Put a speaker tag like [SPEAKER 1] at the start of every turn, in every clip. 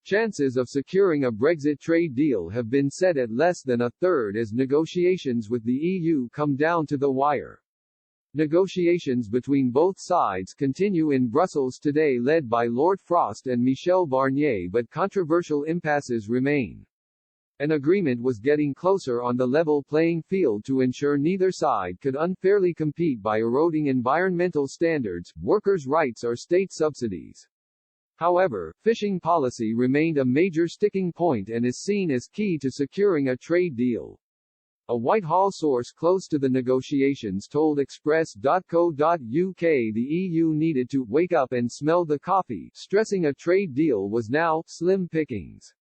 [SPEAKER 1] Chances of securing a Brexit trade deal have been set at less than a third as negotiations with the EU come down to the wire. Negotiations between both sides continue in Brussels today, led by Lord Frost and Michel Barnier, but controversial impasses remain. An agreement was getting closer on the level playing field to ensure neither side could unfairly compete by eroding environmental standards, workers' rights or state subsidies. However, fishing policy remained a major sticking point and is seen as key to securing a trade deal. A Whitehall source close to the negotiations told Express.co.uk the EU needed to wake up and smell the coffee, stressing a trade deal was now slim pickings.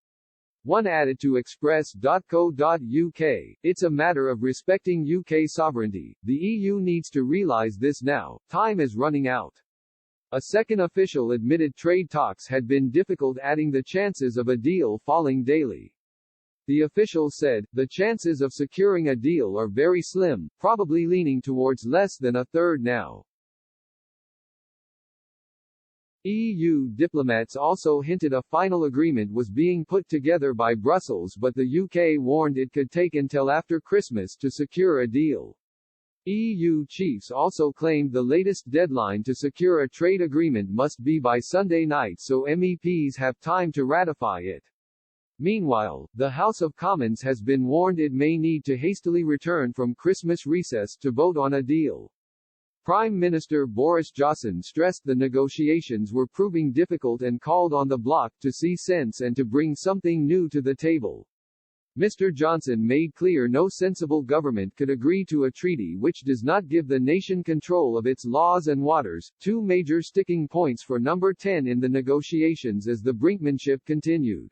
[SPEAKER 1] One added to Express.co.uk, "It's a matter of respecting UK sovereignty. The EU needs to realise this now. Time is running out." A second official admitted trade talks had been difficult, adding the chances of a deal falling daily. The official said, "The chances of securing a deal are very slim, probably leaning towards less than a third now." EU diplomats also hinted a final agreement was being put together by Brussels, but the UK warned it could take until after Christmas to secure a deal. EU chiefs also claimed the latest deadline to secure a trade agreement must be by Sunday night so MEPs have time to ratify it. Meanwhile, the House of Commons has been warned it may need to hastily return from Christmas recess to vote on a deal. Prime Minister Boris Johnson stressed the negotiations were proving difficult and called on the bloc to see sense and to bring something new to the table. Mr. Johnson made clear no sensible government could agree to a treaty which does not give the nation control of its laws and waters, two major sticking points for number 10 in the negotiations as the brinkmanship continued.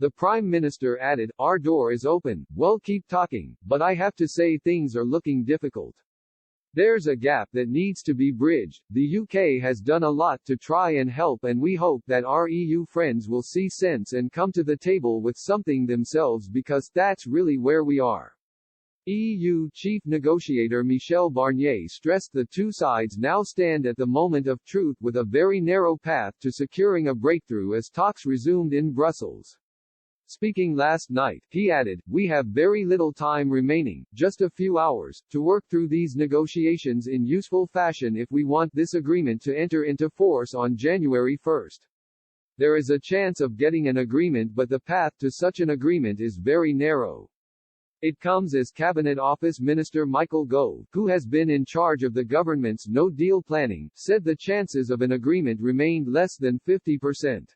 [SPEAKER 1] The Prime Minister added, "Our door is open, well keep talking, but I have to say things are looking difficult. There's a gap that needs to be bridged. The UK has done a lot to try and help and we hope that our EU friends will see sense and come to the table with something themselves because that's really where we are." EU chief negotiator Michel Barnier stressed the two sides now stand at the moment of truth with a very narrow path to securing a breakthrough as talks resumed in Brussels. Speaking last night, he added, "We have very little time remaining, just a few hours, to work through these negotiations in useful fashion if we want this agreement to enter into force on January 1st. There is a chance of getting an agreement but the path to such an agreement is very narrow." It comes as Cabinet Office Minister Michael Gove, who has been in charge of the government's no-deal planning, said the chances of an agreement remained less than 50%.